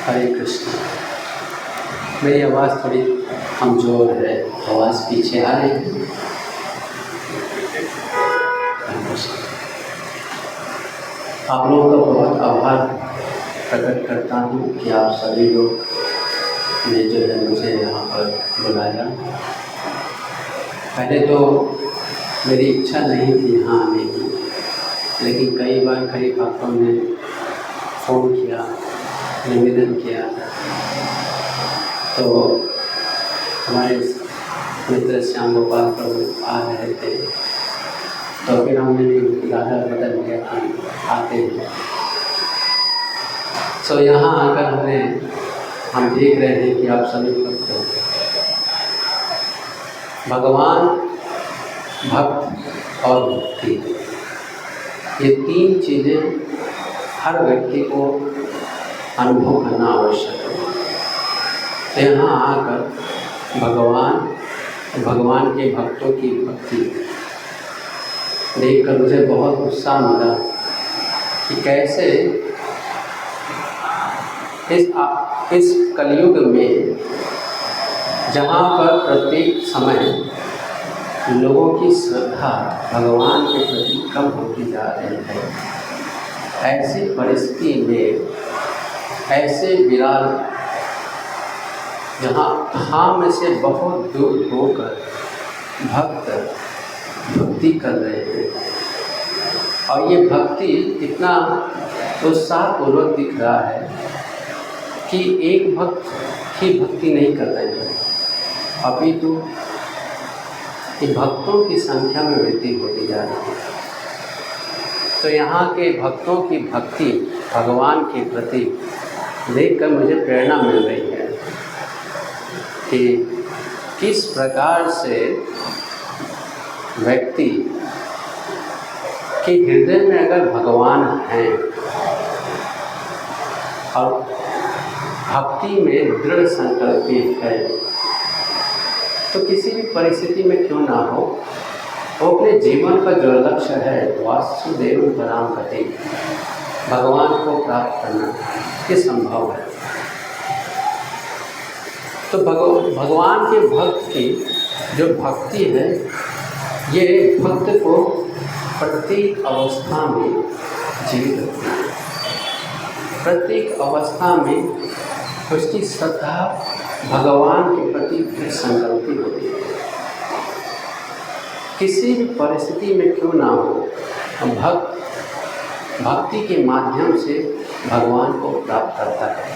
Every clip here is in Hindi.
हरे कृष्ण। मेरी आवाज़ थोड़ी कमज़ोर है, आवाज़ पीछे आ रही है। आप लोगों का बहुत आभार प्रकट करता हूँ कि आप सभी लोग ने जो है मुझे यहाँ पर बुलाया। पहले तो मेरी इच्छा नहीं थी यहाँ आने की, लेकिन कई बार कई भक्तों ने फ़ोन किया, निवेदन किया, तो हमारे मित्र श्याम गोपाल प्रभु आ रहे थे, तो फिर हमने भी इरादा बदल लिया कि आते हैं। तो यहाँ आकर हम देख रहे हैं कि आप सभी भक्त हो। भगवान, भक्त और भक्ति, ये तीन चीज़ें हर व्यक्ति को अनुभव करना आवश्यक है। तो यहाँ आकर भगवान के भक्तों की भक्ति देखकर मुझे बहुत उत्साह मिला कि कैसे इस कलयुग में, जहाँ पर प्रत्येक समय लोगों की श्रद्धा भगवान के प्रति कम होती जा रही है, ऐसी परिस्थिति में, ऐसे विराल जहाँ धाम से बहुत दूर होकर भक्त भक्ति कर रहे हैं, और ये भक्ति इतना उत्साहपूर्वक दिख रहा है कि एक भक्त ही भक्ति नहीं कर रहे हैं, अभी तो ये भक्तों की संख्या में वृद्धि होती जा रही है। तो यहाँ के भक्तों की भक्ति भगवान के प्रति देखकर मुझे प्रेरणा मिल रही है कि किस प्रकार से व्यक्ति के हृदय में अगर भगवान हैं और भक्ति में दृढ़ संकल्पित है, तो किसी भी परिस्थिति में क्यों ना हो, वो अपने जीवन का जो लक्ष्य है वासुदेव पराम गति, भगवान को प्राप्त करना, ये संभव है। तो भगवान के भक्त की जो भक्ति है, ये भक्त को प्रत्येक अवस्था में जीवित रखती है। प्रत्येक अवस्था में उसकी श्रद्धा भगवान के प्रति दृढ़ संकल्पित होती है। किसी भी परिस्थिति में क्यों ना हो, भक्त भक्ति के माध्यम से भगवान को प्राप्त करता है।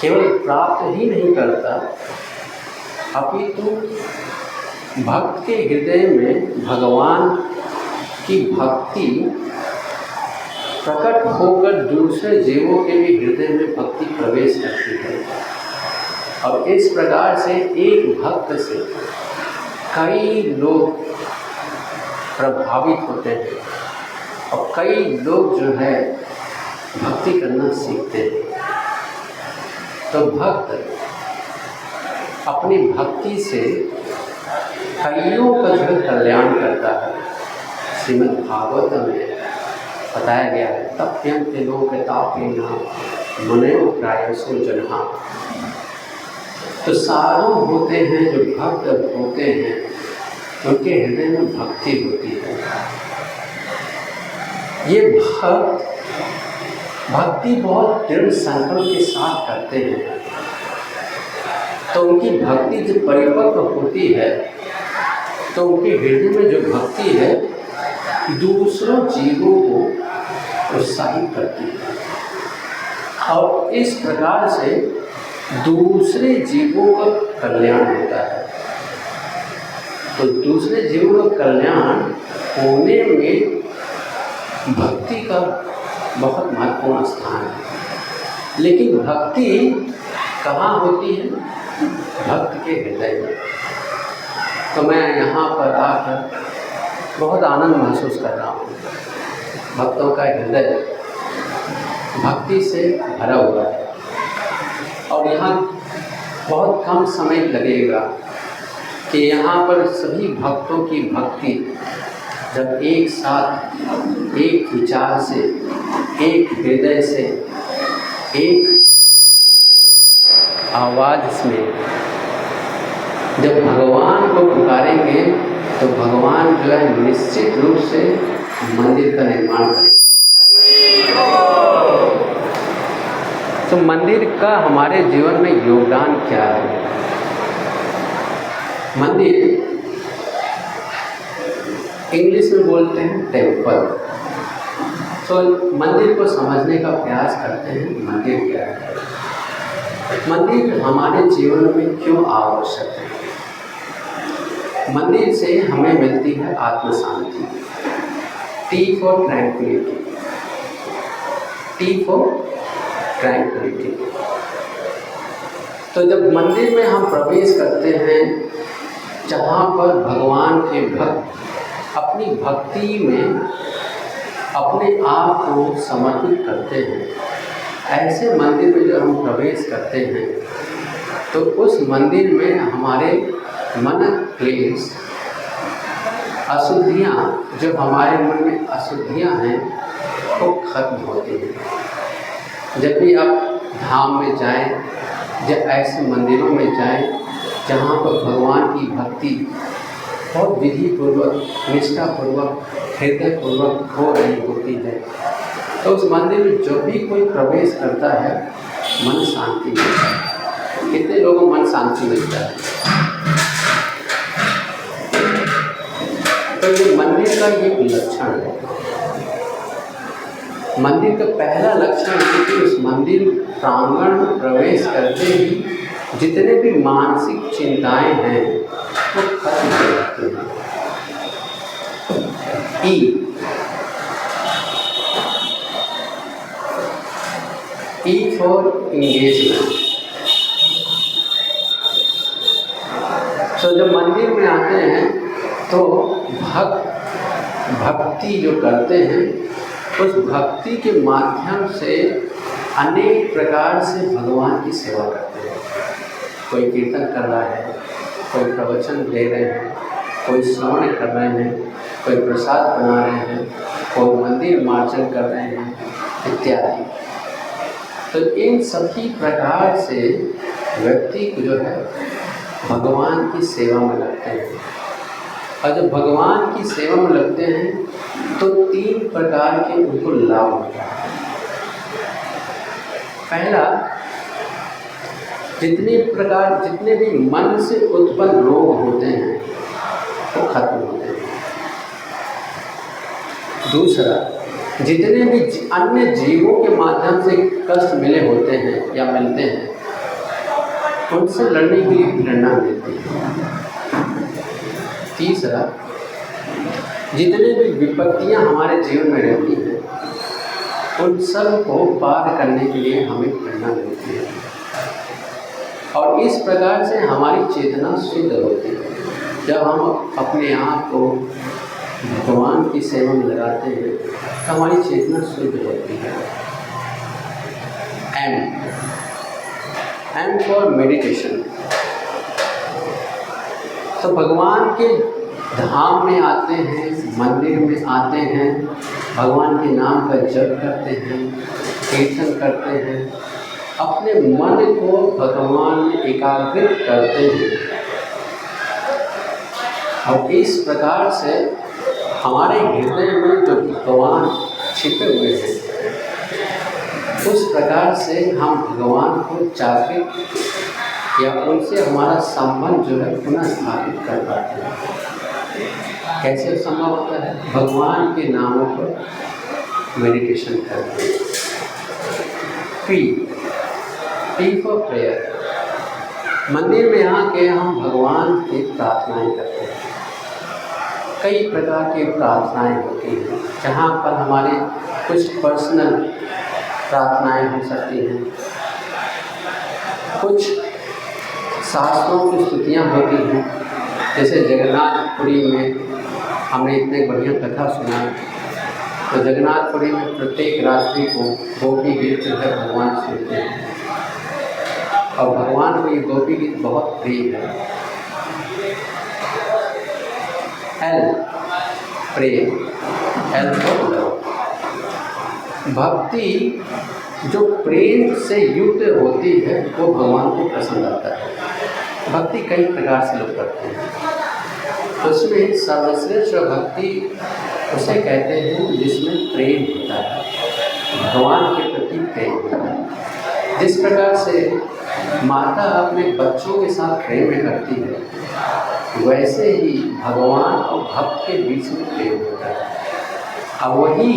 केवल प्राप्त ही नहीं करता, अपितु भक्त के हृदय में भगवान की भक्ति प्रकट होकर दूसरे जीवों के भी हृदय में भक्ति प्रवेश करती है, और इस प्रकार से एक भक्त से कई लोग प्रभावित होते हैं और कई लोग जो है भक्ति करना सीखते हैं। तो भक्त अपनी भक्ति से कईयों का जो कल्याण करता है। श्रीमद् भागवत में बताया गया है, तप्यं ते लोकतापेन मुनयो प्रायसो जन्हा। तो सारों होते हैं जो भक्त होते हैं, उनके हृदय में भक्ति होती है। ये भक्त भक्ति बहुत दृढ़ संकल्प के साथ करते हैं, तो उनकी भक्ति जब परिपक्व होती है तो उनके हृदय में जो भक्ति है दूसरों जीवों को उत्साहित करती है और इस प्रकार से दूसरे जीवों का कल्याण होता है। तो दूसरे जीवों का कल्याण होने में भक्ति का बहुत महत्वपूर्ण स्थान है। लेकिन भक्ति कहाँ होती है? भक्त के हृदय में। तो मैं यहाँ पर आकर बहुत आनंद महसूस कर रहा हूँ। भक्तों का हृदय भक्ति से भरा हुआ है और यहाँ बहुत कम समय लगेगा कि यहाँ पर सभी भक्तों की भक्ति जब एक साथ एक विचार से, एक हृदय से, एक आवाज़ में जब भगवान को पुकारेंगे तो भगवान जो है निश्चित रूप से मंदिर का निर्माण करेंगे। तो मंदिर का हमारे जीवन में योगदान क्या है? मंदिर इंग्लिश में बोलते हैं टेम्पल। तो मंदिर को समझने का प्रयास करते हैं। मंदिर क्या है? मंदिर हमारे जीवन में क्यों आवश्यक है? मंदिर से हमें मिलती है आत्म शांति। T for tranquillity. T for tranquillity. तो जब मंदिर में हम प्रवेश करते हैं जहाँ पर भगवान के भक्त अपनी भक्ति में अपने आप को समर्पित करते हैं, ऐसे मंदिर में जब हम प्रवेश करते हैं तो उस मंदिर में हमारे मन क्लेश, अशुद्धियाँ, जो हमारे मन में अशुद्धियाँ हैं वो खत्म होती हैं। जब भी आप धाम में जाएं, जब ऐसे मंदिरों में जाएं जहाँ पर भगवान की भक्ति बहुत विधिपूर्वक, निष्ठापूर्वक, हृदयपूर्वक हो रही होती है, तो उस मंदिर में जो भी कोई प्रवेश करता है मन शांति मिलता है। कितने लोगों को मन शांति मिलता है? तो ये मंदिर का एक लक्षण है। मंदिर का पहला लक्षण है कि उस मंदिर प्रांगण में प्रवेश करते ही जितने भी मानसिक चिंताएं हैं वो खत्म हो जाती हैं। E for engagement. तो जब मंदिर में आते हैं तो भक्ति जो करते हैं उस भक्ति के माध्यम से अनेक प्रकार से भगवान की सेवा करते हैं। कोई कीर्तन कर रहा है, कोई प्रवचन दे रहे हैं, कोई श्रवण कर रहे हैं, कोई प्रसाद बना रहे हैं, कोई मंदिर मार्जन कर रहे हैं इत्यादि। तो इन सभी प्रकार से व्यक्ति को जो है भगवान की सेवा में लगते हैं। और जब भगवान की सेवा में लगते हैं तो 3 प्रकार के उनको लाभ होता है। पहला, जितने भी मन से उत्पन्न रोग होते हैं वो खत्म होते हैं। दूसरा, जितने भी अन्य जीवों के माध्यम से कष्ट मिले होते हैं या मिलते हैं उनसे लड़ने के लिए प्रेरणा मिलती है। तीसरा, जितने भी विपत्तियां हमारे जीवन में रहती हैं उन सब को पार करने के लिए हमें प्रेरणा मिलती है। और इस प्रकार से हमारी चेतना शुद्ध होती है। जब हम अपने आप को भगवान की सेवा में लगाते हैं तो हमारी चेतना शुद्ध होती है। M for meditation. तो भगवान के धाम में आते हैं, मंदिर में आते हैं, भगवान के नाम का जप करते हैं, कीर्तन करते हैं, अपने मन को भगवान में एकाग्रित करते हैं। और इस प्रकार से हमारे हृदय में जो भगवान छिपे हुए हैं, उस प्रकार से हम भगवान को जागृत या उनसे हमारा संबंध जो है पुनः स्थापित कर पाते हैं। कैसे संभव होता है? भगवान के नामों पर मेडिटेशन करते हैं। P for prayer. मंदिर में आके हम भगवान की प्रार्थनाएं करते हैं। कई प्रकार की प्रार्थनाएं होती हैं, जहाँ पर हमारे कुछ पर्सनल प्रार्थनाएं हो सकती हैं, कुछ शास्त्रों की स्तुतियाँ होती हैं। जैसे जगन्नाथपुरी में हमने इतने बढ़िया कथा सुना, तो जगन्नाथपुरी में प्रत्येक रात्रि को गोपी गीत जो है भगवान सुनते हैं, और भगवान को ये गोपी गीत बहुत प्रिय है। एल प्रेम, एल भक्ति जो प्रेम से युक्त होती है वो भगवान को पसंद आता है। भक्ति कई प्रकार से लोग करते हैं, उसमें सर्वश्रेष्ठ भक्ति उसे कहते हैं जिसमें प्रेम होता है, भगवान के प्रति प्रेम होता है। जिस प्रकार से माता अपने बच्चों के साथ प्रेम करती है, वैसे ही भगवान और भक्त के बीच में प्रेम होता है। अब वही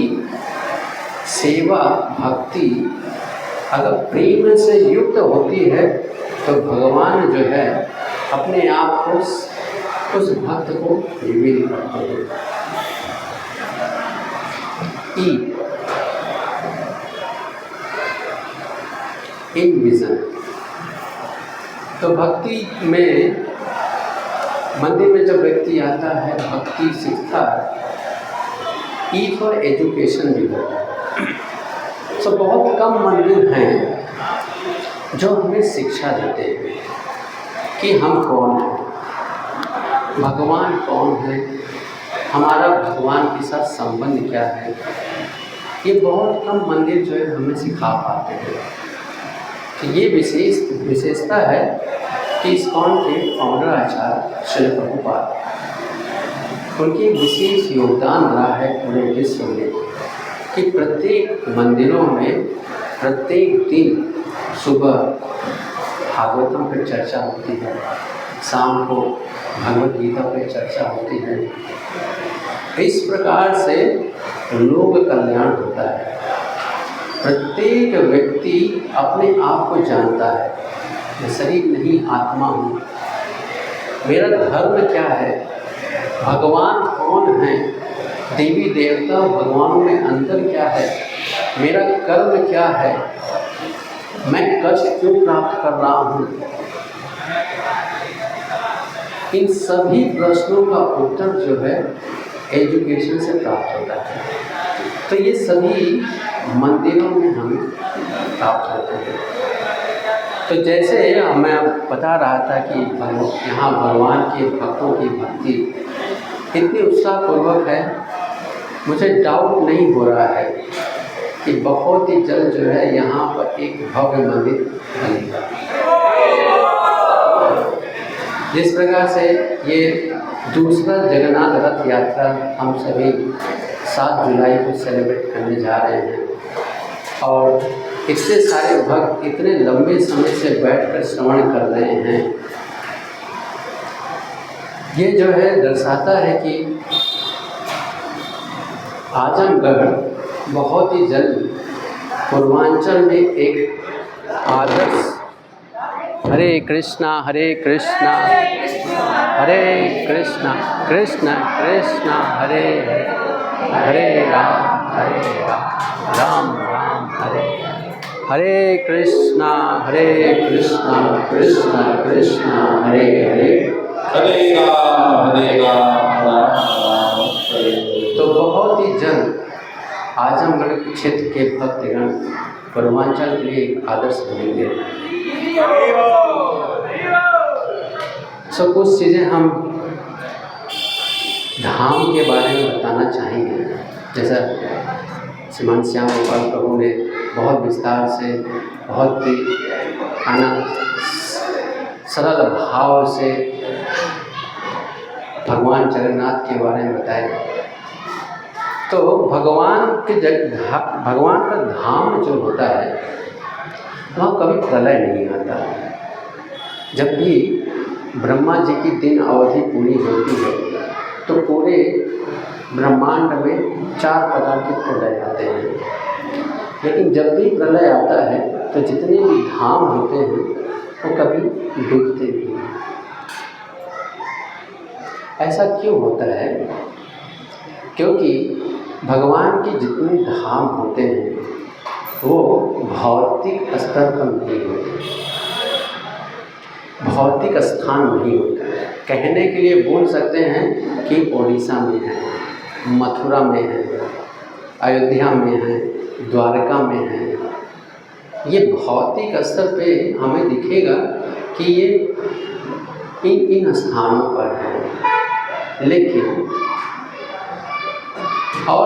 सेवा भक्ति अगर प्रेम से युक्त होती है तो भगवान जो है अपने आप को उस भक्त को रिवील करते हैं। इन विजन। तो भक्ति में मंदिर में जब व्यक्ति आता है, भक्ति सीखता है। ई फॉर एजुकेशन भी होता है। तो बहुत कम मंदिर हैं जो हमें शिक्षा देते हैं कि हम कौन हैं, भगवान कौन है, हमारा भगवान के साथ संबंध क्या है। ये बहुत कम मंदिर जो है हमें सिखा पाते हैं। तो ये विशेषता है कि इस्कॉन के फाउंडर आचार्य श्री प्रभुपाद, उनकी विशेष योगदान रहा है पूरे विश्व में कि प्रत्येक मंदिरों में प्रत्येक दिन सुबह भागवतम पर चर्चा होती है, शाम को भगवद गीता पर चर्चा होती है। इस प्रकार से लोक कल्याण होता है। प्रत्येक व्यक्ति अपने आप को जानता है, मैं शरीर नहीं आत्मा हूँ, मेरा धर्म क्या है, भगवान कौन है, देवी देवता भगवानों में अंतर क्या है, मेरा कर्म क्या है, मैं कष्ट क्यों प्राप्त कर रहा हूँ। इन सभी प्रश्नों का उत्तर जो है एजुकेशन से प्राप्त होता है। तो ये सभी मंदिरों में हमें प्राप्त होते हैं। तो जैसे मैं बता रहा था कि यहाँ भगवान के भक्तों की भक्ति इतनी उत्साहपूर्वक है, मुझे डाउट नहीं हो रहा है कि बहुत ही जल्द जो है यहाँ पर एक भव्य मंदिर बनेगा। जिस प्रकार से ये दूसरा जगन्नाथ रथ यात्रा हम सभी 7 जुलाई को सेलिब्रेट करने जा रहे हैं, और इतने सारे भक्त इतने लंबे समय से बैठकर श्रवण कर रहे हैं, ये जो है दर्शाता है कि आजमगढ़ बहुत ही जल्द पूर्वांचल में एक आदर्श हरे कृष्णा हरे कृष्णा हरे कृष्णा कृष्ण कृष्ण हरे हरे राम राम राम हरे हरे कृष्णा कृष्ण कृष्ण हरे हरे हरे राम तो बहुत ही जल्द आजमगढ़ क्षेत्र के भक्तगण पूर्वांचल के लिए एक आदर्श बनेंगे। कुछ चीज़ें हम धाम के बारे में बताना चाहेंगे। जैसा श्रीमान श्याम गोपाल प्रभु ने बहुत विस्तार से बहुत ही सरल भाव से भगवान जगन्नाथ के बारे में बताया। तो भगवान का धाम जो होता है वहाँ कभी प्रलय नहीं आता। जब भी ब्रह्मा जी की दिन अवधि पूरी होती है तो पूरे ब्रह्मांड में 4 प्रकार के प्रलय आते हैं। लेकिन जब भी प्रलय आता है तो जितने भी धाम होते हैं वो कभी डूबते नहीं हैं। ऐसा क्यों होता है? क्योंकि भगवान के जितने धाम होते हैं वो भौतिक स्तर पर नहीं होते, भौतिक स्थान नहीं होता। कहने के लिए बोल सकते हैं कि उड़ीसा में है, मथुरा में है, अयोध्या में है, द्वारका में है। ये भौतिक स्तर पे हमें दिखेगा कि ये इन स्थानों पर है। लेकिन और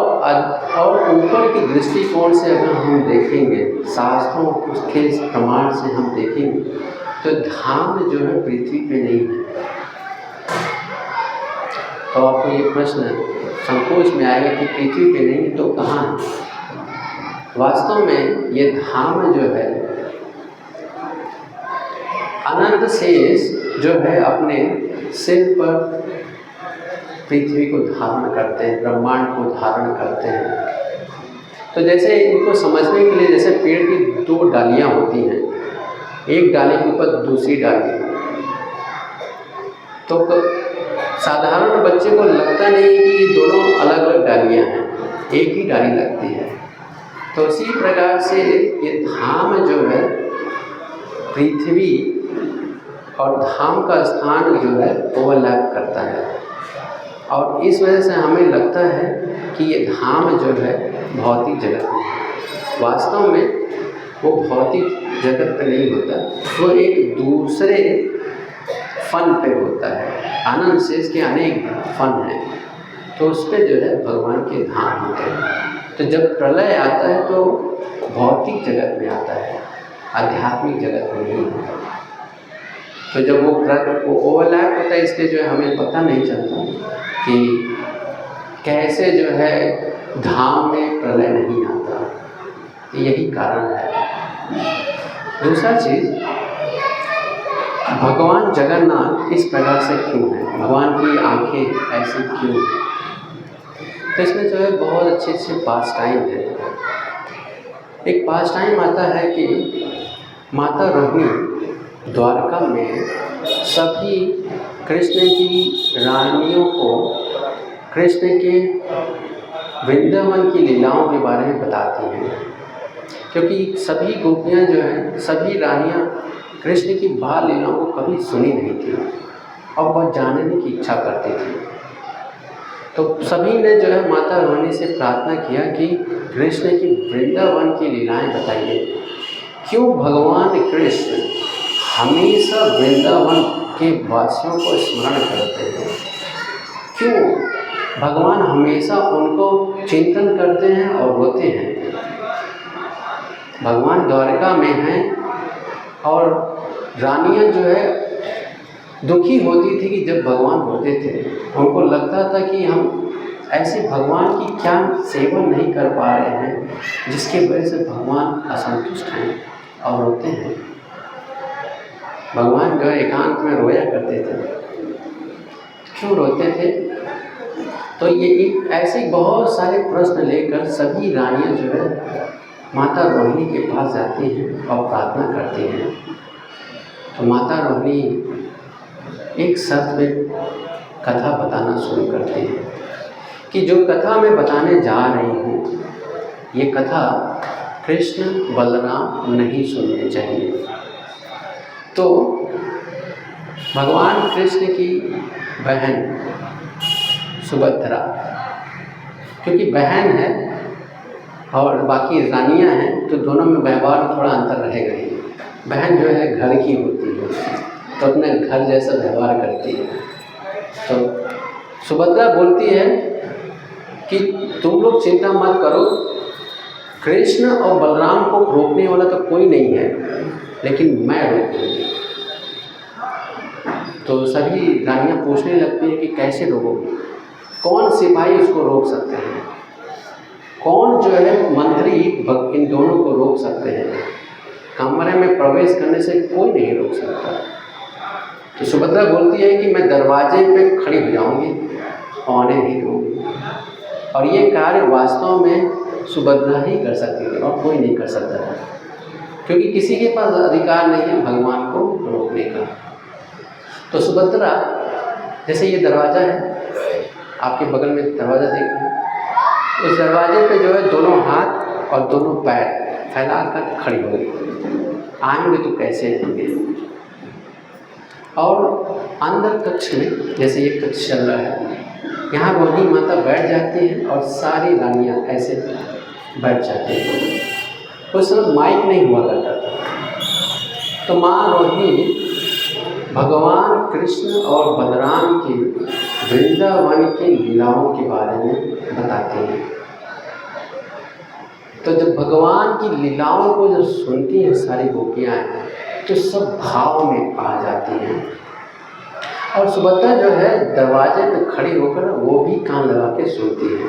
ऊपर की दृष्टिकोण से अगर हम देखेंगे, शास्त्रों के प्रमाण से हम देखेंगे तो धाम जो है पृथ्वी पे नहीं है। तो आपको ये प्रश्न संकोच में आएगा कि पृथ्वी पे नहीं तो कहाँ है? वास्तव में ये धाम जो है अनंत शेष जो है अपने सिर पर पृथ्वी को धारण करते हैं, ब्रह्मांड को धारण करते हैं। तो जैसे इनको समझने के लिए जैसे पेड़ की 2 डालियाँ होती हैं, एक डाली के ऊपर दूसरी डाली, तो साधारण बच्चे को लगता नहीं कि ये दोनों अलग अलग डालियाँ हैं, एक ही डाली लगती है। तो इसी प्रकार से ये धाम जो है पृथ्वी और धाम का स्थान जो है ओवरलैप करता है, और इस वजह से हमें लगता है कि ये धाम जो है भौतिक जगत में है। वास्तव में वो भौतिक जगत पे नहीं होता, वो एक दूसरे फन पे होता है। आनंद शेष के अनेक फन हैं, तो उस पर जो है भगवान के धाम होते हैं। तो जब प्रलय आता है तो भौतिक जगत में आता है, आध्यात्मिक जगत में नहीं होता। तो जब वो ओवरलैप होता है, इसलिए जो है हमें पता नहीं चलता कि कैसे जो है धाम में प्रलय नहीं आता। यही कारण है। दूसरा चीज़, भगवान जगन्नाथ इस प्रकार से क्यों है, भगवान की आंखें ऐसी क्यों हैं? तो इसमें जो है बहुत अच्छे पास टाइम है। एक पास टाइम आता है कि माता रोहिणी द्वारका में सभी कृष्ण की रानियों को कृष्ण के वृंदावन की लीलाओं के बारे में बताती हैं। क्योंकि सभी गोपियाँ जो हैं, सभी रानियाँ कृष्ण की बाल लीलाओं को कभी सुनी नहीं थी और बहुत जानने की इच्छा करती थी। तो सभी ने जो है माता रोहिणी से प्रार्थना किया कि कृष्ण की वृंदावन की लीलाएं बताइए। क्यों भगवान कृष्ण हमेशा वृंदावन के वासियों को स्मरण करते हैं? क्यों भगवान हमेशा उनको चिंतन करते हैं और रोते हैं? भगवान द्वारका में हैं और रानियां जो है दुखी होती थी कि जब भगवान रोते थे। उनको लगता था कि हम ऐसे भगवान की क्या सेवा नहीं कर पा रहे हैं जिसकी वजह से भगवान असंतुष्ट हैं और रोते हैं। भगवान जो एकांत में रोया करते थे। क्यों रोते थे? तो ये ऐसे बहुत सारे प्रश्न लेकर सभी रानियां जो है माता रोहिणी के पास जाती हैं और प्रार्थना करती हैं। तो माता रोहिणी एक शर्त पे कथा बताना शुरू करती है कि जो कथा मैं बताने जा रही हूँ, ये कथा कृष्ण बलराम नहीं सुनने चाहिए। तो भगवान कृष्ण की बहन सुभद्रा, क्योंकि बहन है और बाकी रानियां हैं, तो दोनों में व्यवहार थोड़ा अंतर रहेगा ही। बहन जो है घर की होती है तो अपने घर जैसा व्यवहार करती है। तो सुभद्रा बोलती है कि तुम लोग चिंता मत करो, कृष्ण और बलराम को रोकने वाला तो कोई नहीं है, लेकिन मैं रोकूंगी। तो सभी रानियां पूछने लगती हैं कि कैसे रोकोगे, कौन सिपाही उसको रोक सकते हैं? कौन जो है मंत्री इन दोनों को रोक सकते हैं? कमरे में प्रवेश करने से कोई नहीं रोक सकता। तो सुभद्रा बोलती है कि मैं दरवाजे पे खड़ी हो जाऊंगी, आने नहीं दूंगी। और ये कार्य वास्तव में सुभद्रा ही कर सकती है और कोई नहीं कर सकता है, क्योंकि किसी के पास अधिकार नहीं है भगवान को रोकने का। तो सुभद्रा, जैसे ये दरवाज़ा है, आपके बगल में दरवाज़ा देख रहे हैं, उस दरवाजे पे जो है दोनों हाथ और दोनों पैर फैला कर खड़ी हो गई। आएंगे तो कैसे आएंगे? और अंदर कक्ष में, जैसे ये कक्ष चल रहा है, यहाँ रोहिणी माता बैठ जाती है और सारी रानियाँ ऐसे बैठ जाती हैं। उस समय माइक नहीं हुआ करता था, तो माँ रोहिणी भगवान कृष्ण और बलराम की वृंदावन की लीलाओं के बारे में बताती हैं। तो जब भगवान की लीलाओं को जब सुनती हैं सारी गोपियाँ, तो सब भाव में आ जाती हैं। और सुभद्रा जो है दरवाजे पे खड़ी होकर वो भी कान लगा के सुनती है।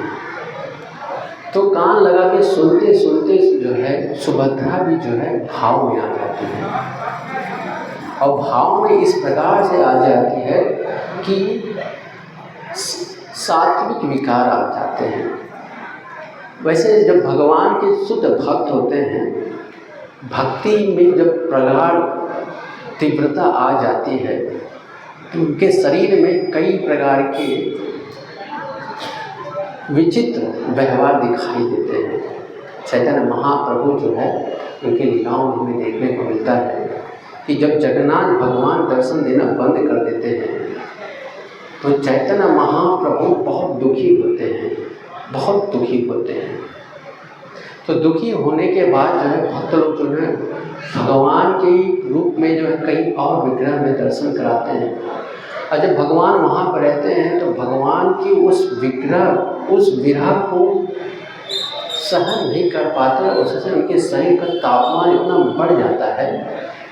तो कान लगा के सुनते सुनते जो है सुभद्रा भी जो है भाव में आ जाती है, और भाव में इस प्रकार से आ जाती है कि सात्विक विकार आ जाते हैं। वैसे जब भगवान के शुद्ध भक्त होते हैं, भक्ति में जब प्रगाढ़ तीव्रता आ जाती है, तो उनके शरीर में कई प्रकार के विचित्र व्यवहार दिखाई देते हैं। चैतन्य महाप्रभु जो है, उनकी लीलाओं में हमें देखने को मिलता है कि जब जगन्नाथ भगवान दर्शन देना बंद कर देते हैं, तो चैतन्य महाप्रभु बहुत दुखी होते हैं, बहुत दुखी होते हैं। तो दुखी होने के बाद जो है भक्त लोग जो है भगवान के रूप में जो है कई और विग्रह में दर्शन कराते हैं। और जब भगवान वहाँ पर रहते हैं, तो भगवान की उस विग्रह, उस विरह को सहन नहीं कर पाते, उससे उनके शरीर का तापमान इतना बढ़ जाता है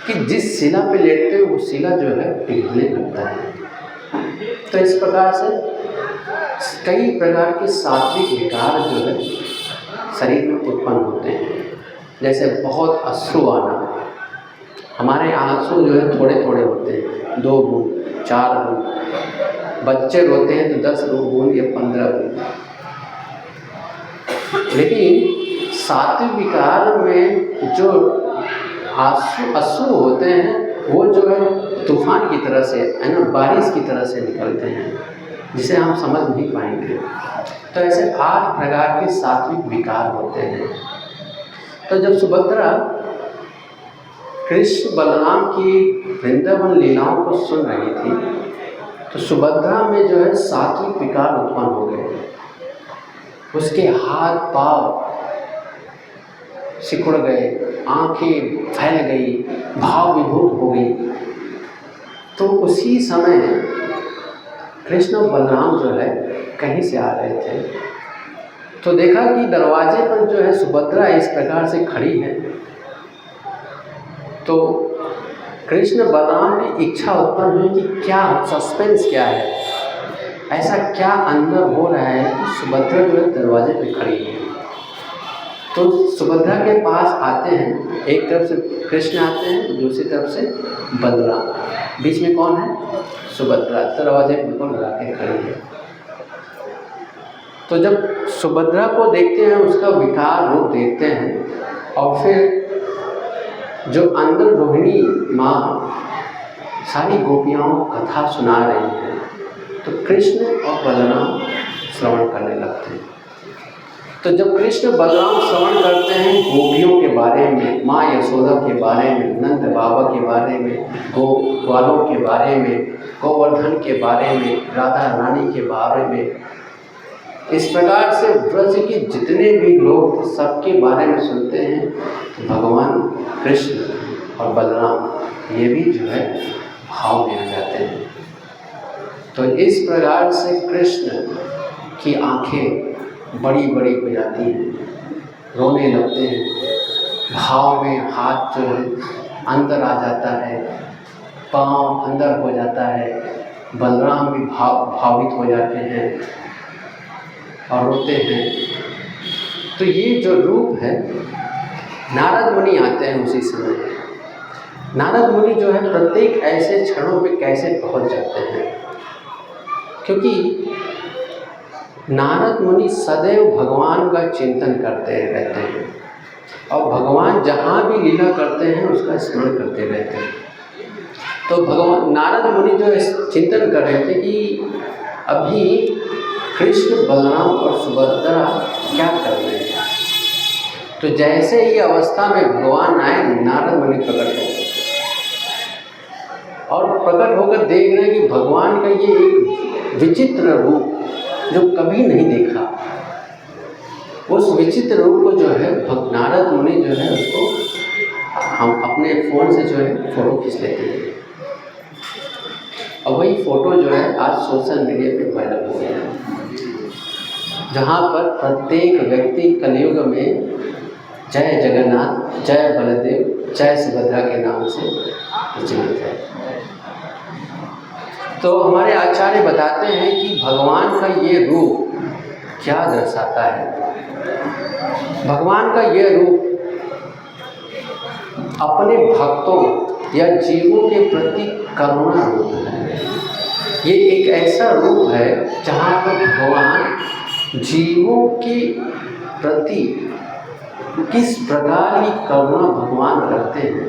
कि जिस शिला पे लेटते हैं वो शिला जो है पिघलने लगता है। तो इस प्रकार से कई प्रकार के सात्विक विकार जो है शरीर में उत्पन्न होते हैं। जैसे बहुत अश्रु आना, हमारे आंसू जो है थोड़े थोड़े होते हैं, 2 बूंद 4 बूंद, बच्चे रोते हैं तो 10 बूंद या 15 बूंद। लेकिन सात्विक विकार में जो अश्रु होते हैं वो जो है तूफान की तरह से है ना, बारिश की तरह से निकलते हैं, जिसे हम समझ नहीं पाएंगे। तो ऐसे 8 प्रकार के सात्विक विकार होते हैं। तो जब सुभद्रा कृष्ण बलराम की वृंदावन लीलाओं को सुन रही थी, तो सुभद्रा में जो है सात्विक विकार उत्पन्न हो गए। उसके हाथ पांव सिकुड़ गए, आंखें फैल गई, भाव विभूत हो गई। तो उसी समय कृष्ण और बलराम जो है कहीं से आ रहे थे, तो देखा कि दरवाजे पर जो है सुभद्रा इस प्रकार से खड़ी है। तो कृष्ण बलराम की इच्छा उत्पन्न हुई कि क्या सस्पेंस क्या है, ऐसा क्या अंदर हो रहा है कि सुभद्रा जो है दरवाजे पे खड़ी है। तो सुभद्रा के पास आते हैं, एक तरफ से कृष्ण आते हैं, दूसरी तरफ से बलराम, बीच में कौन है? सुभद्रा दरवाजे को लगा के खड़ी है। तो जब सुभद्रा को देखते हैं, उसका विकार रूप देखते हैं, और फिर जो अंदर रोहिणी माँ सारी गोपियाओं को कथा सुना रही हैं, तो कृष्ण और बलराम श्रवण करने लगते हैं। तो जब कृष्ण बलराम श्रवण करते हैं गोपियों के बारे में, माँ यशोदा के बारे में, नंद बाबा के बारे में, ग्वालों के बारे में, गोवर्धन के बारे में, राधा रानी के बारे में, इस प्रकार से ब्रज के जितने भी लोग सबके बारे में सुनते हैं, तो भगवान कृष्ण और बलराम ये भी जो है भाव में आ जाते हैं। तो इस प्रकार से कृष्ण की आंखें बड़ी बड़ी हो जाती हैं, रोने लगते हैं, भाव में हाथ जो है अंदर आ जाता है, पाँव अंदर हो जाता है, बलराम भी भावित हो जाते हैं और रोते हैं। तो ये जो रूप है, नारद मुनि आते हैं उसी समय। नारद मुनि जो है प्रत्येक ऐसे क्षणों पे कैसे पहुंच जाते हैं, क्योंकि नारद मुनि सदैव भगवान का चिंतन करते रहते हैं और भगवान जहाँ भी लीला करते हैं उसका स्मरण करते रहते हैं। तो भगवान नारद मुनि जो चिंतन कर रहे थे कि अभी कृष्ण, बलराम और सुभद्रा क्या कर रहे हैं। तो जैसे ही अवस्था में भगवान आए, नारद मुनि प्रकट हो गए और प्रकट होकर देख रहे हैं कि भगवान का ये एक विचित्र रूप जो कभी नहीं देखा, उस विचित्र रूप को जो है नारद मुनि जो है उसको हम अपने फ़ोन से जो है फ़ोटो खींच लेते हैं और वही फ़ोटो जो है आज सोशल मीडिया पे वायरल हो गया है, जहाँ पर प्रत्येक व्यक्ति कलयुग में जय जगन्नाथ, जय बलदेव, जय सुभद्रा के नाम से प्रचलित है। तो हमारे आचार्य बताते हैं कि भगवान का ये रूप क्या दर्शाता है। भगवान का ये रूप अपने भक्तों या जीवों के प्रति करुणा रूप है। ये एक ऐसा रूप है जहाँ पर भगवान जीवों के प्रति किस प्रकार की करुणा भगवान रखते हैं,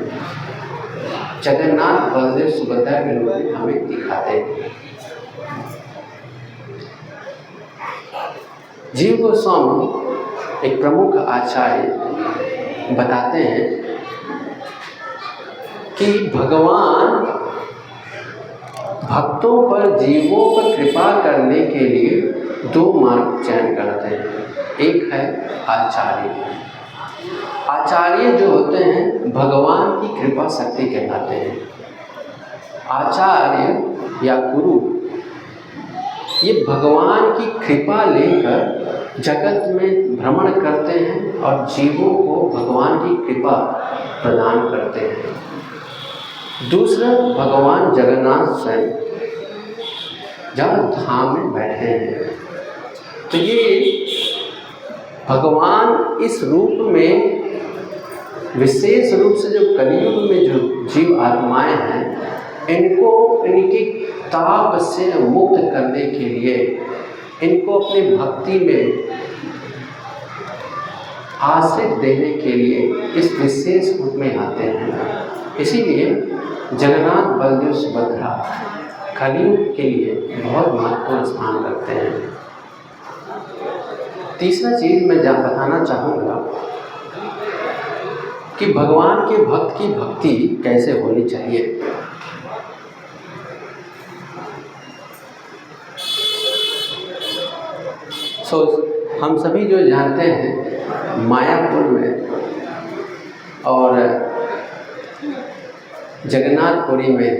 जगन्नाथ, बलदेव, सुभद्रा के रूप में हमें दिखाते हैं। जीव गोस्वामी एक प्रमुख आचार्य बताते हैं कि भगवान भक्तों पर, जीवों पर कृपा करने के लिए दो मार्ग चयन करते हैं। एक है आचार्य। आचार्य जो होते हैं भगवान की कृपा शक्ति कहलाते हैं। आचार्य या गुरु ये भगवान की कृपा लेकर जगत में भ्रमण करते हैं और जीवों को भगवान की कृपा प्रदान करते हैं। दूसरा, भगवान जगन्नाथ स्वयं जब धाम में बैठे हैं, तो ये भगवान इस रूप में विशेष रूप से जो कलयुग में जो जीव आत्माएं हैं, इनको इनकी ताप से मुक्त करने के लिए, इनको अपनी भक्ति में आश्रित देने के लिए इस विशेष रूप में आते हैं। इसीलिए जगन्नाथ, बलदेव, सुभद्रा कलयुग के लिए बहुत महत्वपूर्ण स्थान रखते हैं। तीसरा चीज़ मैं बताना चाहूँगा कि भगवान के भक्त की भक्ति कैसे होनी चाहिए। हम सभी जो जानते हैं मायापुर में और जगन्नाथपुरी में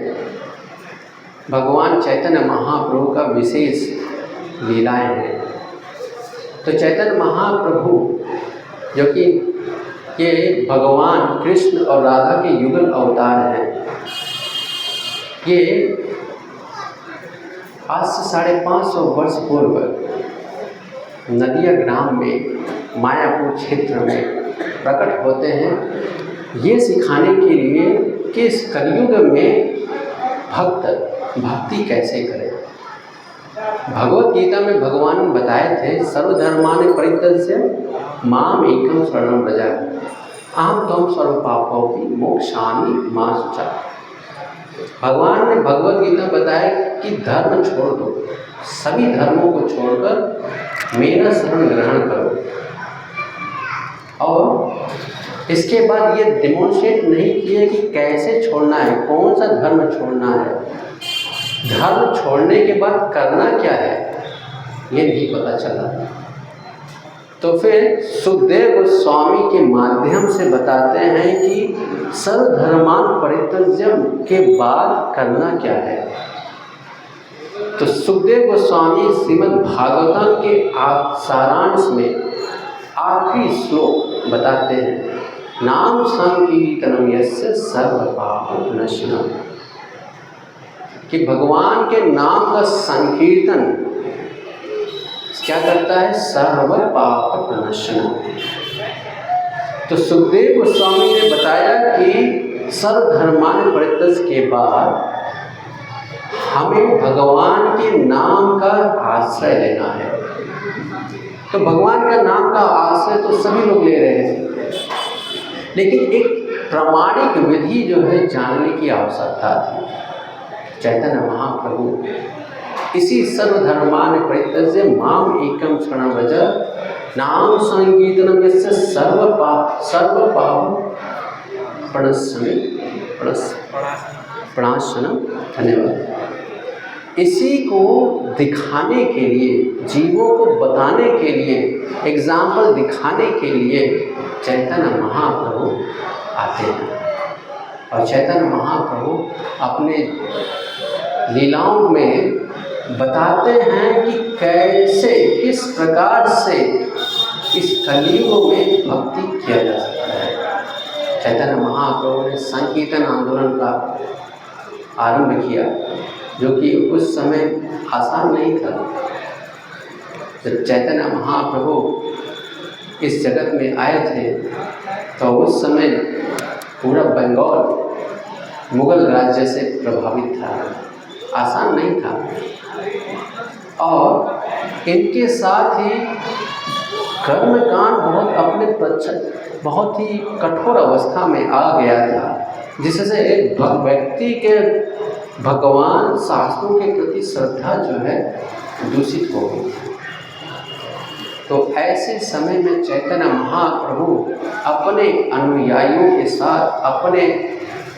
भगवान चैतन्य महाप्रभु का विशेष लीलाएं हैं। तो चैतन्य महाप्रभु जो कि ये भगवान कृष्ण और राधा के युगल अवतार हैं, ये आज से 550 वर्ष पूर्व नदिया ग्राम में मायापुर क्षेत्र में प्रकट होते हैं, ये सिखाने के लिए कि इस कलयुग में भक्त भक्ति कैसे करें। भगवत गीता में भगवान ने बताए थे, सर्वधर्मानि परित्यज्य माम एकम शरणं व्रज अहम त्वं सर्व पापौघि मोक्षामि मा शुचा। भगवान ने भगवत गीता बताया कि धर्म छोड़ दो, सभी धर्मों को छोड़कर मेरा शरण ग्रहण करो। और इसके बाद ये डेमोन्स्ट्रेट नहीं किया कि कैसे छोड़ना है, कौन सा धर्म छोड़ना है, धर्म छोड़ने के बाद करना क्या है, ये नहीं पता चला। तो फिर सुखदेव गोस्वामी के माध्यम से बताते हैं कि सर्वधर्मान परित्यज्यम के बाद करना क्या है। तो सुखदेव गोस्वामी श्रीमद् भागवतम के सारांश में आखिरी श्लोक बताते हैं, नाम संकीर्तनम यस्य सर्व पापनाशनम, कि भगवान के नाम का संकीर्तन क्या करता है? सर्व पाप प्रणाशनम। तो सुखदेव गोस्वामी ने बताया कि सर्वधर्मान परित्यज के बाद हमें भगवान के नाम का आश्रय लेना है। तो भगवान का नाम का आश्रय तो सभी लोग ले रहे हैं, लेकिन एक प्रामाणिक विधि जो है जानने की आवश्यकता थी। चैतन्य महाप्रभु इसी सर्वधर्मान परित्यज्य माम एकम शरणं व्रज नाम संकीर्तनम यस्य सर्व पाप प्रणाशनम। धन्यवाद। इसी को दिखाने के लिए, जीवों को बताने के लिए, एग्जाम्पल दिखाने के लिए चैतन्य महाप्रभु आते हैं। और चैतन्य महाप्रभु अपने लीलाओं में बताते हैं कि कैसे, किस प्रकार से इस कलियुग में भक्ति किया जा सकता है। चैतन्य महाप्रभु ने संकीर्तन आंदोलन का आरंभ किया, जो कि उस समय आसान नहीं था। जब चैतन्य महाप्रभु इस जगत में आए थे तो उस समय पूरा बंगाल मुगल राज्य से प्रभावित था, आसान नहीं था। और इनके साथ ही कर्मकांड बहुत ही कठोर अवस्था में आ गया था, जिससे एक व्यक्ति के भगवान शास्त्रों के प्रति श्रद्धा जो है दूषित हो गई। तो ऐसे समय में चैतन्य महाप्रभु अपने अनुयायियों के साथ, अपने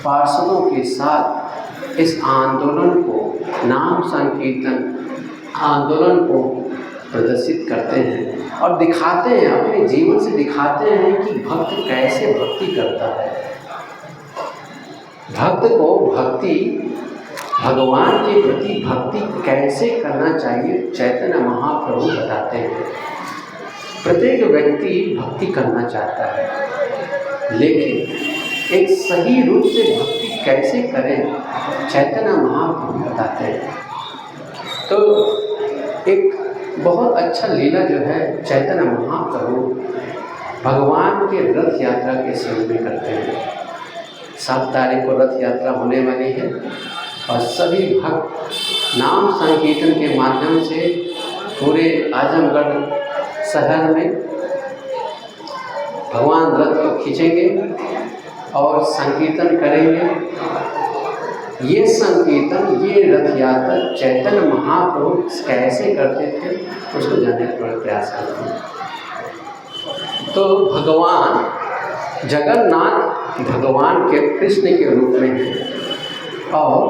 पार्षदों के साथ इस आंदोलन को, नाम संकीर्तन आंदोलन को प्रदर्शित करते हैं और दिखाते हैं, अपने जीवन से दिखाते हैं कि भक्त कैसे भक्ति करता है। भक्त को भगवान के प्रति भक्ति कैसे करना चाहिए चैतन्य महाप्रभु बताते हैं। प्रत्येक व्यक्ति भक्ति करना चाहता है, लेकिन एक सही रूप से भक्ति कैसे करें चैतन्य महाप्रभु बताते हैं। तो एक बहुत अच्छा लीला जो है चैतन्य महाप्रभु भगवान के रथ यात्रा के समय में करते हैं। 7 तारीख को रथ यात्रा होने वाली है और सभी भक्त नाम संकीर्तन के माध्यम से पूरे आजमगढ़ शहर में भगवान रथ को खींचेंगे और संकीर्तन करेंगे। ये संकीर्तन, ये रथ यात्रा चैतन्य महाप्रभु कैसे करते थे उसको जानने का थोड़ा प्रयास करते हैं। तो भगवान जगन्नाथ भगवान के कृष्ण के रूप में है और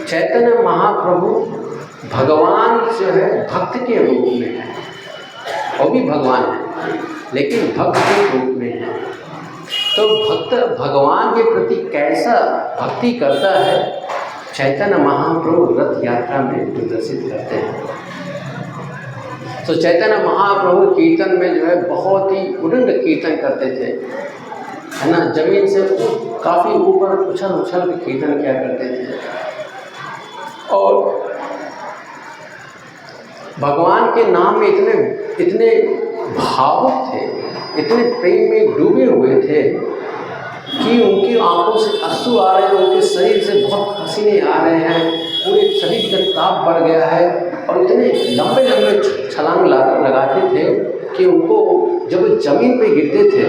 चैतन्य महाप्रभु भगवान जो है भक्त के रूप में है। वो भी भगवान है लेकिन भक्त के रूप में है। तो भक्त भगवान के प्रति कैसा भक्ति करता है चैतन्य महाप्रभु रथ यात्रा में प्रदर्शित करते हैं। तो चैतन्य महाप्रभु कीर्तन में जो है बहुत ही उदंड कीर्तन करते थे, है ना। जमीन से काफ़ी ऊपर उछल के कीर्तन किया करते थे और भगवान के नाम में इतने भावुक थे, इतने प्रेम में डूबे हुए थे कि उनकी आंखों से अश्रु आ रहे हैं, उनके शरीर से बहुत पसीने आ रहे हैं, पूरे शरीर का ताप बढ़ गया है और इतने लंबे छलांग लगाते थे कि उनको जब जमीन पे गिरते थे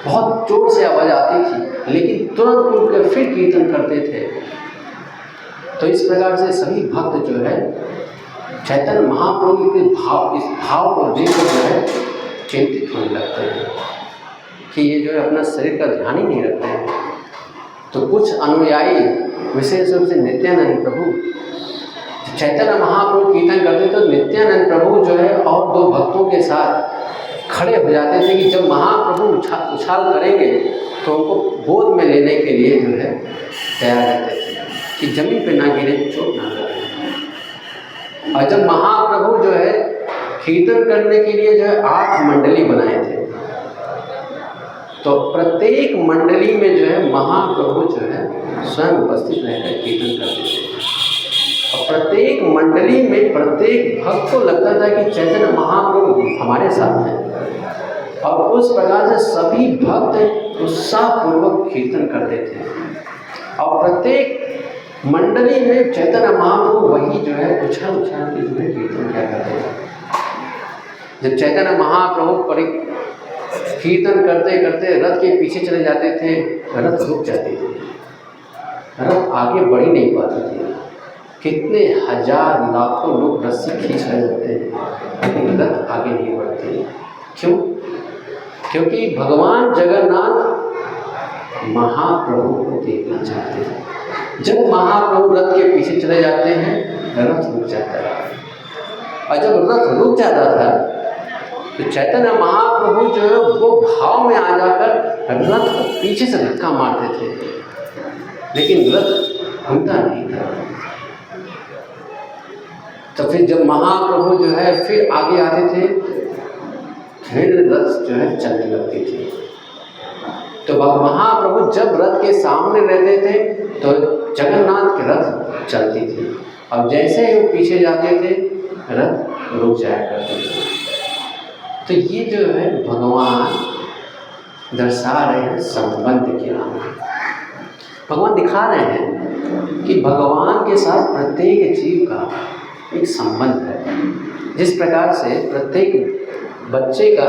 बहुत जोर से आवाज़ आती थी, लेकिन तुरंत उनके फिर कीर्तन करते थे। तो इस प्रकार से सभी भक्त जो है चैतन्य महाप्रभु के इस भाव को देखकर जो है चिंतित होने लगते हैं कि ये जो है अपना शरीर का ध्यान ही नहीं रखते हैं। तो कुछ अनुयायी विशेष रूप से नित्यानंद प्रभु, चैतन्य महाप्रभु कीर्तन करते तो नित्यानंद प्रभु जो है और 2 भक्तों के साथ खड़े हो जाते थे कि जब महाप्रभु उछाल करेंगे तो उनको गोद में लेने के लिए जो है तैयार रहते थे कि जमीन पे ना गिरे, चोट ना लगे। और जब महाप्रभु जो है कीर्तन करने के लिए जो है 8 मंडली बनाए थे, तो प्रत्येक मंडली में जो है महाप्रभु जो है स्वयं उपस्थित रहकर कीर्तन करते थे। और प्रत्येक मंडली में प्रत्येक भक्त को लगता था कि चैतन्य महाप्रभु हमारे साथ हैं, और उस प्रकार से सभी भक्त उत्साहपूर्वक कीर्तन करते थे। और प्रत्येक मंडली में चैतन्य महाप्रभु वही जो है उछल उछल के जो है कीर्तन किया करते थे। जब चैतन्य महाप्रभु कीर्तन करते करते रथ के पीछे चले जाते थे, रथ रुक जाते थे, रथ आगे बढ़ ही नहीं पाते थे। कितने हजार लाखों लोग रस्सी खींच रहे होते हैं, लेकिन रथ आगे नहीं बढ़ते। क्यों? क्योंकि भगवान जगन्नाथ महाप्रभु को देखना चाहते हैं। जब महाप्रभु रथ के पीछे चले जाते हैं, रथ रुक जाता है, और जब रथ रुक जाता था तो चैतन्य महाप्रभु जो है वो भाव में आ जाकर रथ को पीछे से धक्का मारते थे, लेकिन रथ घूमता नहीं था। तो फिर जब महाप्रभु जो है फिर आगे आते थे, फिर रथ जो है चलने लगती थी। तो महाप्रभु जब रथ के सामने रहते थे तो जगन्नाथ के रथ चलती थी, और जैसे ही वो पीछे जाते थे रथ रुक जाया करते थे। तो ये जो है भगवान दर्शा रहे हैं संबंध के नाम। भगवान दिखा रहे हैं कि भगवान के साथ प्रत्येक जीव का एक संबंध है। जिस प्रकार से प्रत्येक बच्चे का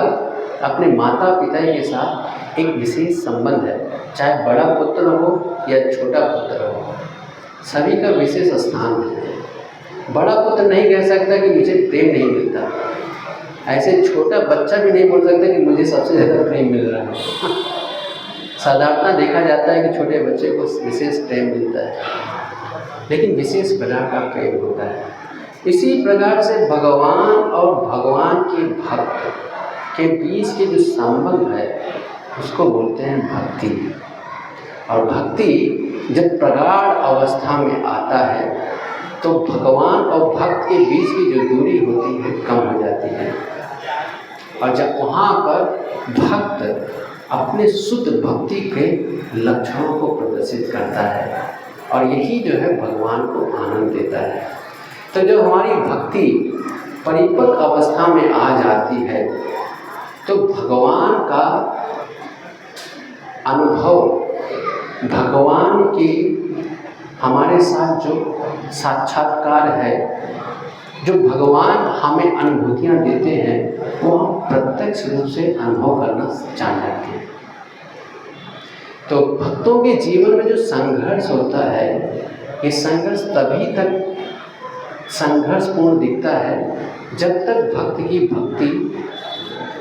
अपने माता पिता के साथ एक विशेष संबंध है, चाहे बड़ा पुत्र हो या छोटा पुत्र हो, सभी का विशेष स्थान है। बड़ा पुत्र नहीं कह सकता कि मुझे प्रेम नहीं मिलता, ऐसे छोटा बच्चा भी नहीं बोल सकता कि मुझे सबसे ज़्यादा प्रेम मिल रहा है। साधारणतः देखा जाता है कि छोटे बच्चे को विशेष प्रेम मिलता है, लेकिन विशेष प्रकार का प्रेम होता है। इसी प्रकार से भगवान और भगवान के भक्त के बीच के जो संबंध है उसको बोलते हैं भक्ति। और भक्ति जब प्रगाढ़ अवस्था में आता है तो भगवान और भक्त के बीच की जो दूरी होती है कम हो जाती है, और जब वहाँ पर भक्त अपने शुद्ध भक्ति के लक्षणों को प्रदर्शित करता है, और यही जो है भगवान को आनंद देता है। तो जब हमारी भक्ति परिपक्व अवस्था में आ जाती है तो भगवान का अनुभव, भगवान की हमारे साथ जो साक्षात्कार है, जो भगवान हमें अनुभूतियाँ देते हैं, वो हम प्रत्यक्ष रूप से अनुभव करना जान जाते हैं। तो भक्तों के जीवन में जो संघर्ष होता है, ये संघर्ष तभी तक संघर्षपूर्ण दिखता है जब तक भक्त की भक्ति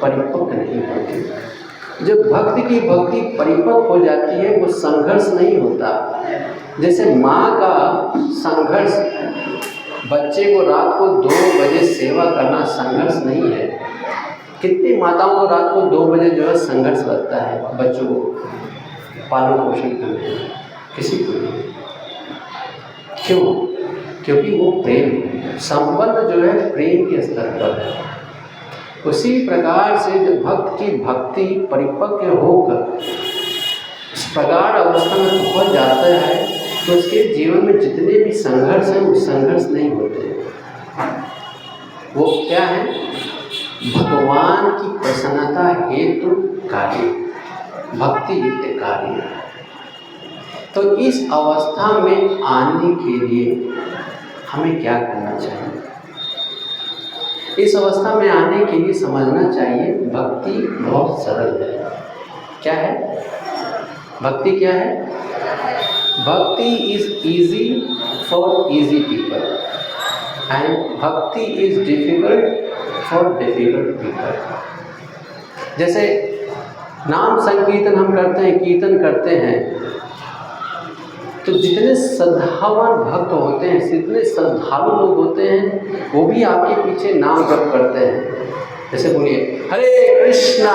परिपक्व नहीं होती। जब भक्त की भक्ति परिपक्व हो जाती है वो संघर्ष नहीं होता। जैसे माँ का संघर्ष, बच्चे को रात को 2 बजे सेवा करना संघर्ष नहीं है। कितनी माताओं को रात को 2 बजे जो है संघर्ष लगता है बच्चों को पालन पोषण करने में, किसी को नहीं। क्यों? क्योंकि वो प्रेम है, संबंध जो है प्रेम के स्तर पर है। उसी प्रकार से जो भक्त की भक्ति परिपक्व होकर इस प्रगाढ़ अवस्था में पहुँच जाता है तो उसके जीवन में जितने भी संघर्ष हैं वो संघर्ष नहीं होते। वो क्या है? भगवान की प्रसन्नता हेतु कार्य, भक्ति युक्त कार्य। तो इस अवस्था में आने के लिए हमें क्या करना चाहिए? इस अवस्था में आने के लिए समझना चाहिए भक्ति बहुत सरल है। क्या है भक्ति? क्या है भक्ति? Is easy for easy people and bhakti is difficult for difficult people. जैसे नाम संकीर्तन हम करते हैं, कीर्तन करते हैं, तो जितने श्रद्धावान भक्त होते हैं, जितने श्रद्धालु लोग होते हैं, वो भी आपके पीछे नाम जप करते हैं। जैसे बोलिए हरे कृष्णा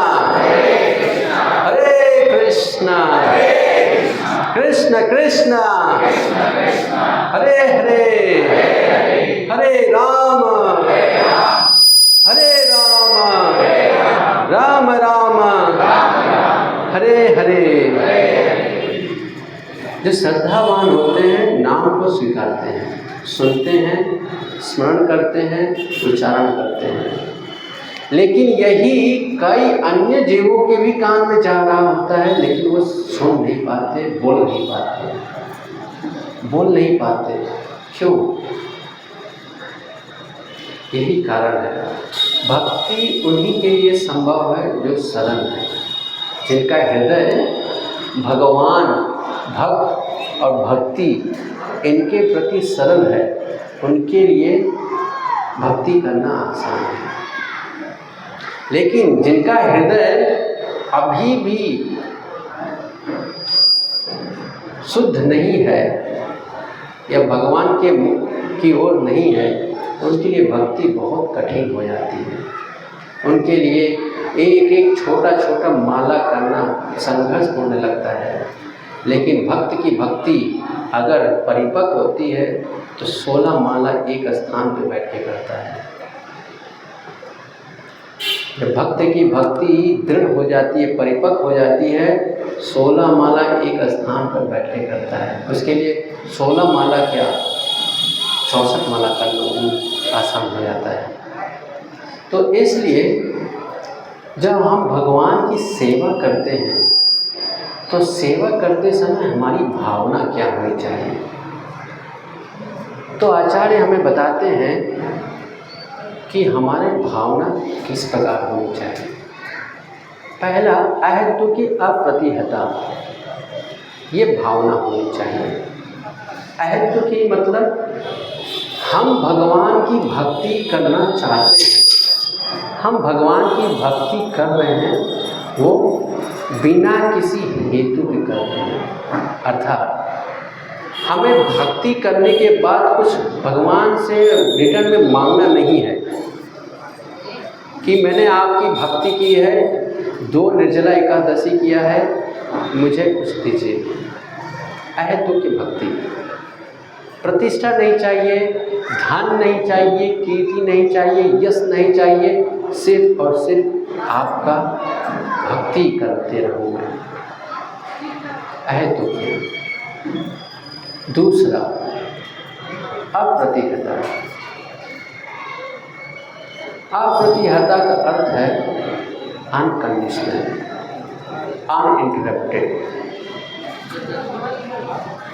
हरे कृष्णा कृष्ण कृष्ण हरे हरे हरे राम राम राम हरे हरे। जो श्रद्धावान होते हैं नाम को स्वीकारते हैं, सुनते हैं, स्मरण करते हैं, उच्चारण करते हैं। लेकिन यही कई अन्य जीवों के भी कान में जा रहा होता है, लेकिन वो सुन नहीं पाते, बोल नहीं पाते। क्यों? यही कारण है। भक्ति उन्हीं के लिए संभव है जो सरल है, जिनका हृदय भगवान, भक्त और भक्ति इनके प्रति सरल है, उनके लिए भक्ति करना आसान है। लेकिन जिनका हृदय अभी भी शुद्ध नहीं है या भगवान की ओर नहीं है, उनके लिए भक्ति बहुत कठिन हो जाती है। उनके लिए एक एक छोटा छोटा माला करना संघर्ष होने लगता है। लेकिन भक्त की भक्ति अगर परिपक्व होती है तो 16 माला एक स्थान पर बैठ के करता है। जब भक्त की भक्ति दृढ़ हो जाती है, परिपक्व हो जाती है, 16 माला एक स्थान पर बैठ के करता है। उसके लिए 16 माला क्या 64 माला करना आसान हो जाता है। तो इसलिए जब हम भगवान की सेवा करते हैं तो सेवा करते समय हमारी भावना क्या होनी चाहिए। तो आचार्य हमें बताते हैं कि हमारे भावना किस प्रकार होनी चाहिए। पहला, अहेतु की अप्रतिहता, ये भावना होनी चाहिए। अहेतु की मतलब हम भगवान की भक्ति करना चाहते हैं, हम भगवान की भक्ति कर रहे हैं, वो बिना किसी हेतु के कर रहे हैं। अर्थात हमें भक्ति करने के बाद कुछ भगवान से रिटर्न में मांगना नहीं है कि मैंने आपकी भक्ति की है, 2 निर्जला एकादशी किया है, मुझे कुछ दीजिए। अहेतु की भक्ति, प्रतिष्ठा नहीं चाहिए, धन नहीं चाहिए, कीर्ति नहीं चाहिए, यश नहीं चाहिए, सिर्फ और सिर्फ आपका भक्ति करते रहूँगा। अहेतु की। दूसरा, अप्रतिहता। अप्रतिहता का अर्थ है अनकंडीशनल, अनइंटरप्टेड।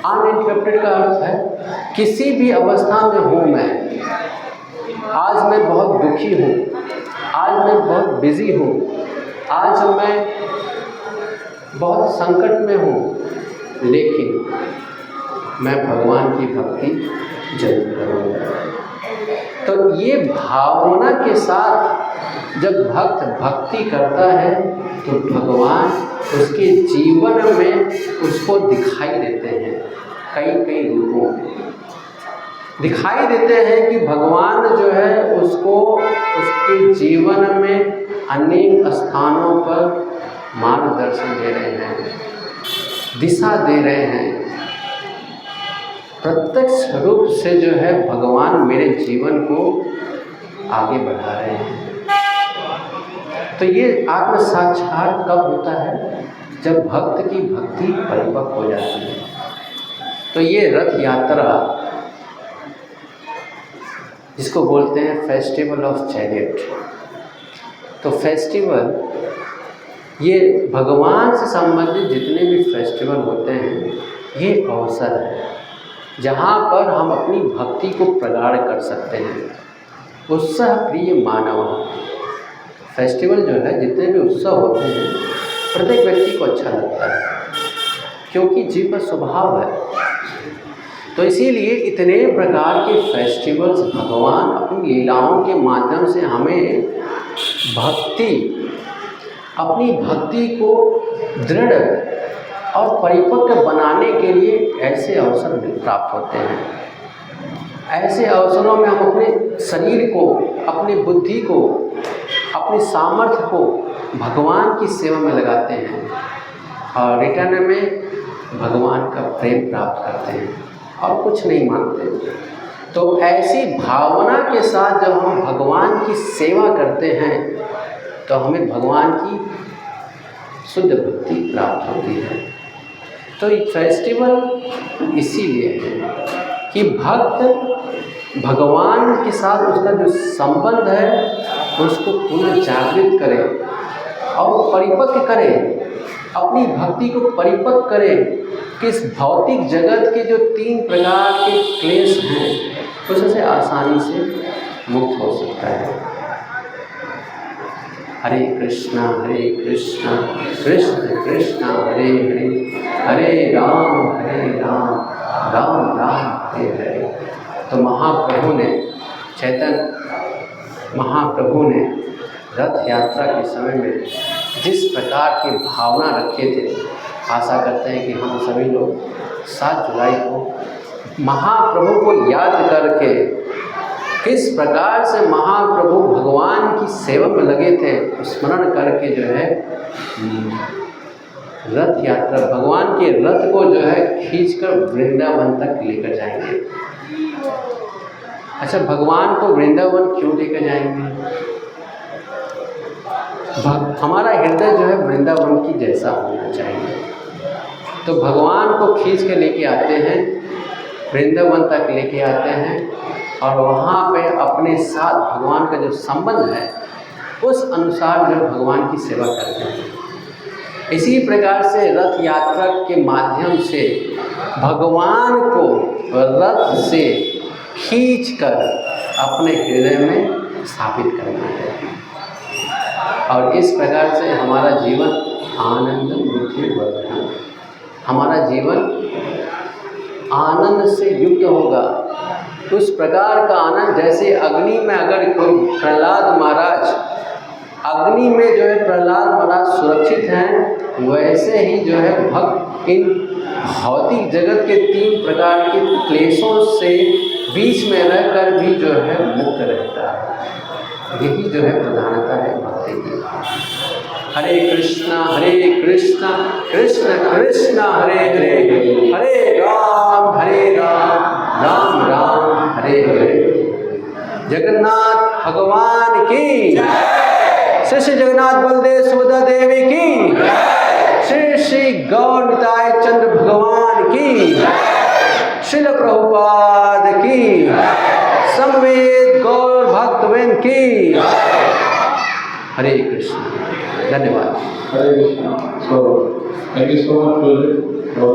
अनइंटरप्टेड का अर्थ है किसी भी अवस्था में हूँ मैं, आज मैं बहुत दुखी हूँ, आज मैं बहुत बिजी हूँ, आज मैं बहुत संकट में हूँ, लेकिन मैं भगवान की भक्ति जरूर करूँगा। तो ये भावना के साथ जब भक्त भक्ति करता है तो भगवान उसके जीवन में उसको दिखाई देते हैं, कई रूपों में दिखाई देते हैं कि भगवान जो है उसको उसके जीवन में अनेक स्थानों पर मार्गदर्शन दे रहे हैं, दिशा दे रहे हैं। प्रत्यक्ष रूप से जो है भगवान मेरे जीवन को आगे बढ़ा रहे हैं। तो ये आत्म साक्षात कब होता है? जब भक्त की भक्ति परिपक्व हो जाती है। तो ये रथ यात्रा जिसको बोलते हैं फेस्टिवल ऑफ चैरियट, तो फेस्टिवल ये भगवान से संबंधित जितने भी फेस्टिवल होते हैं ये अवसर है जहाँ पर हम अपनी भक्ति को प्रगाढ़ कर सकते हैं। उत्साह प्रिय मानव फेस्टिवल जो है, जितने भी उत्सव होते हैं प्रत्येक व्यक्ति को अच्छा लगता है क्योंकि जीव का स्वभाव है। तो इसीलिए इतने प्रकार के फेस्टिवल्स भगवान अपनी लीलाओं के माध्यम से हमें अपनी भक्ति को दृढ़ और परिपक्व बनाने के लिए ऐसे अवसर प्राप्त होते हैं। ऐसे अवसरों में हम अपने शरीर को, अपनी बुद्धि को, अपनी सामर्थ्य को भगवान की सेवा में लगाते हैं और रिटर्न में भगवान का प्रेम प्राप्त करते हैं और कुछ नहीं मांगते। तो ऐसी भावना के साथ जब हम भगवान की सेवा करते हैं तो हमें भगवान की शुद्ध भक्ति प्राप्त होती है। तो ये फेस्टिवल इसीलिए है कि भक्त भगवान के साथ उसका जो संबंध है उसको पुनः जागृत करे और परिपक्व करे, अपनी भक्ति को परिपक्व करे कि इस भौतिक जगत के जो 3 प्रकार के क्लेश हैं उससे आसानी से मुक्त हो सकता है। हरे कृष्णा कृष्ण कृष्ण हरे हरे, हरे राम राम राम हरे हरे। तो महाप्रभु ने चैतन्य महाप्रभु ने रथ यात्रा के समय में जिस प्रकार की भावना रखे थे, आशा करते हैं कि हम सभी लोग 7 जुलाई को महाप्रभु को याद करके किस प्रकार से महाप्रभु भगवान की सेवा में लगे थे, स्मरण करके जो है रथ यात्रा भगवान के रथ को जो है खींचकर वृंदावन तक लेकर जाएंगे। अच्छा, भगवान को वृंदावन क्यों लेकर जाएंगे? हमारा हृदय जो है वृंदावन की जैसा होना चाहिए। तो भगवान को खींच के लेके आते हैं, वृंदावन तक लेके आते हैं और वहाँ पे अपने साथ भगवान का जो संबंध है उस अनुसार जो भगवान की सेवा करते हैं। इसी प्रकार से रथ यात्रा के माध्यम से भगवान को रथ से खींचकर अपने हृदय में स्थापित करना है और इस प्रकार से हमारा जीवन आनंद बुद्धिवर्धन, हमारा जीवन आनंद से युक्त होगा। उस प्रकार का आनंद जैसे अग्नि में अगर कोई प्रहलाद महाराज अग्नि में जो है प्रहलाद महाराज सुरक्षित हैं, वैसे ही जो है भक्त इन भौतिक जगत के 3 प्रकार के क्लेशों से बीच में रहकर भी जो है मुक्त रहता है। यही जो है प्रधानता है भक्ति की। हरे कृष्णा कृष्ण कृष्ण हरे हरे, हरे राम राम राम हरे हरे। जगन्नाथ भगवान की, श्री जगन्नाथ बलदेव सुभद्रा देवी की, श्री गौर निताय चंद्र भगवान की, श्रील प्रभुपाद की, समवेत गौर भक्तवृंद की। हरे कृष्ण, धन्यवाद। हरे Krishna. So, thank you so much for